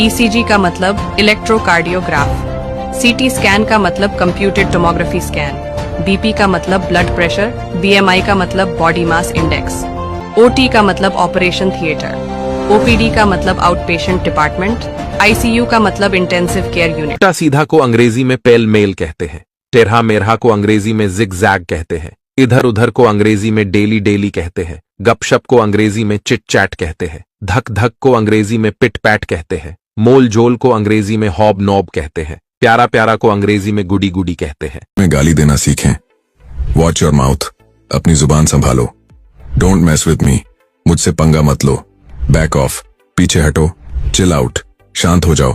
ECG का मतलब electrocardiograph, CT scan का मतलब कंप्यूटेड टोमोग्राफी स्कैन, बीपी का मतलब ब्लड प्रेशर, बीएमआई का मतलब बॉडी मास इंडेक्स, ओटी का मतलब ऑपरेशन थिएटर, ओपीडी का मतलब आउट पेशेंट डिपार्टमेंट, आईसीयू का मतलब इंटेंसिव केयर यूनिट। उल्टा सीधा को अंग्रेजी में पेल मेल कहते हैं, टेढ़ा मेढ़ा को अंग्रेजी में जिग जैग कहते हैं, इधर उधर को अंग्रेजी में डेली डेली कहते हैं, गपशप को अंग्रेजी में चिट चैट कहते हैं, धक धक को अंग्रेजी में पिट पैट कहते हैं, मोल जोल को अंग्रेजी में हॉब नॉब कहते हैं, प्यारा प्यारा को अंग्रेजी में गुडी गुडी कहते हैं। में गाली देना सीखें। वॉच योर माउथ, अपनी जुबान संभालो। डोंट मेस विथ मी, मुझसे पंगा मत लो। बैक ऑफ, पीछे हटो, चिल आउट, शांत हो जाओ,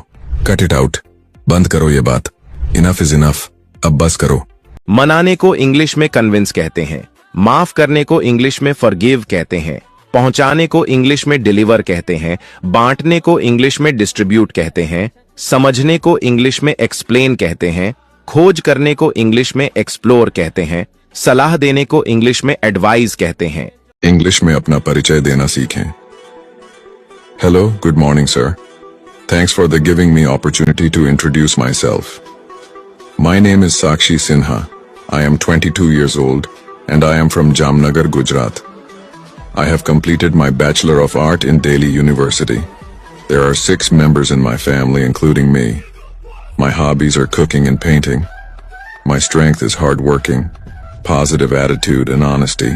कट इट आउट, बंद करो ये बात, इनफ इज इनफ, अब बस करो। मनाने को इंग्लिश में कन्विंस कहते हैं, माफ करने को इंग्लिश में फॉरगिव कहते हैं, पहुंचाने को इंग्लिश में डिलीवर कहते हैं, बांटने को इंग्लिश में डिस्ट्रीब्यूट कहते हैं, समझने को इंग्लिश में एक्सप्लेन कहते हैं, खोज करने को इंग्लिश में एक्सप्लोर कहते हैं, सलाह देने को इंग्लिश में एडवाइस कहते हैं। इंग्लिश में अपना परिचय देना सीखें। Hello, good morning sir. Thanks for the giving me opportunity to introduce myself. My name is Sakshi Sinha. I am 22 years old and I am from Jamnagar, Gujarat. I have completed my Bachelor of Art in Delhi University. There are 6 members in my family including me. My hobbies are cooking and painting. My strength is hard working, positive attitude and honesty.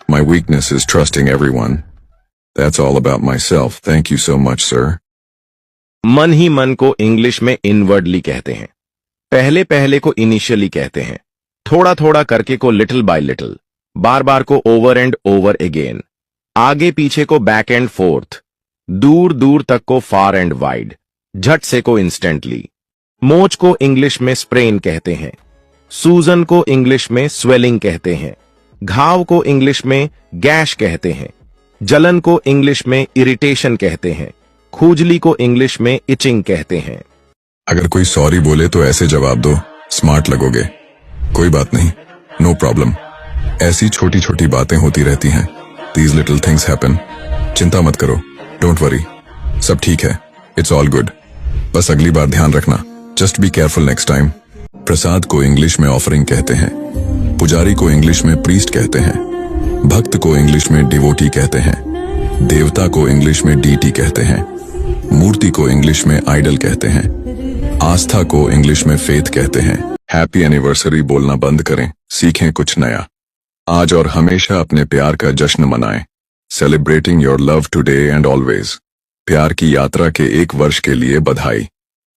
My weakness is trusting everyone. That's all about myself. Thank you so much, sir. मन ही मन को English में inwardly कहते हैं, पहले पहले को initially कहते हैं, थोड़ा थोड़ा करके को लिटिल बाय लिटिल, बार बार को ओवर एंड ओवर अगेन, आगे पीछे को बैक एंड फोर्थ, दूर दूर तक को फार एंड वाइड, झट से को इंस्टेंटली। मोच को इंग्लिश में स्प्रेन कहते हैं, सूजन को इंग्लिश में स्वेलिंग कहते हैं, घाव को इंग्लिश में गैश कहते हैं, जलन को इंग्लिश में इरिटेशन कहते हैं, खुजली को इंग्लिश में इचिंग कहते हैं। अगर कोई सॉरी बोले तो ऐसे जवाब दो, स्मार्ट लगोगे। कोई बात नहीं, नो प्रॉब्लम। ऐसी छोटी छोटी बातें होती रहती हैं। These little things happen. चिंता मत करो, डोंट वरी, सब ठीक है, इट्स ऑल गुड। बस अगली बार ध्यान रखना, just be careful next time. प्रसाद को इंग्लिश में ऑफरिंग कहते हैं, पुजारी को इंग्लिश में प्रीस्ट कहते हैं, भक्त को इंग्लिश में डिवोटी कहते हैं, देवता को इंग्लिश में डीटी कहते हैं, मूर्ति को इंग्लिश में आइडल कहते हैं, आस्था को इंग्लिश में फेथ कहते हैं। हैप्पी एनिवर्सरी बोलना बंद करें, सीखें कुछ नया। आज और हमेशा अपने प्यार का जश्न मनाएं, celebrating your love today and always. प्यार की यात्रा के 1 वर्ष के लिए बधाई।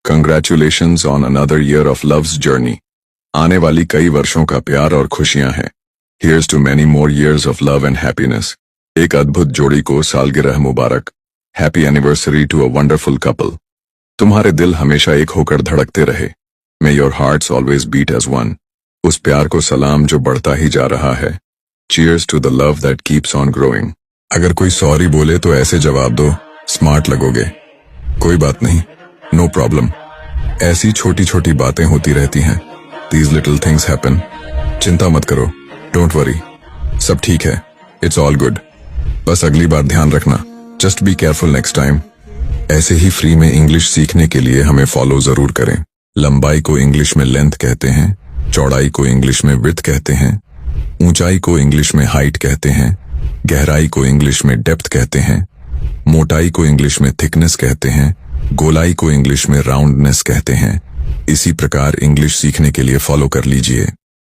Congratulations on another year of love's journey. आने वाली कई वर्षों का प्यार और खुशियां हैं। Here's to many more years of love and happiness. एक अद्भुत जोड़ी को सालगिरह मुबारक। Happy anniversary to a wonderful couple. तुम्हारे दिल हमेशा एक होकर धड़कते रहे। May your hearts always beat as one. उस प्यार को सलाम जो बढ़ता ही जा रहा है। Cheers to the love that keeps on growing. अगर कोई सॉरी बोले तो ऐसे जवाब दो, स्मार्ट लगोगे। कोई बात नहीं, नो प्रॉब्लम। ऐसी छोटी छोटी बातें होती रहती हैं। These little things happen. चिंता मत करो, डोंट वरी, सब ठीक है, इट्स ऑल गुड। बस अगली बार ध्यान रखना, just be careful next time. ऐसे ही फ्री में इंग्लिश सीखने के लिए हमें फॉलो जरूर करें। लंबाई को इंग्लिश में लेंथ कहते हैं, चौड़ाई को इंग्लिश में विड्थ कहते हैं, ऊंचाई को इंग्लिश में हाइट कहते हैं, गहराई को इंग्लिश में डेप्थ कहते हैं, मोटाई को इंग्लिश में थिकनेस कहते हैं, गोलाई को इंग्लिश में राउंडनेस कहते हैं। इसी प्रकार इंग्लिश सीखने के लिए फॉलो कर लीजिए।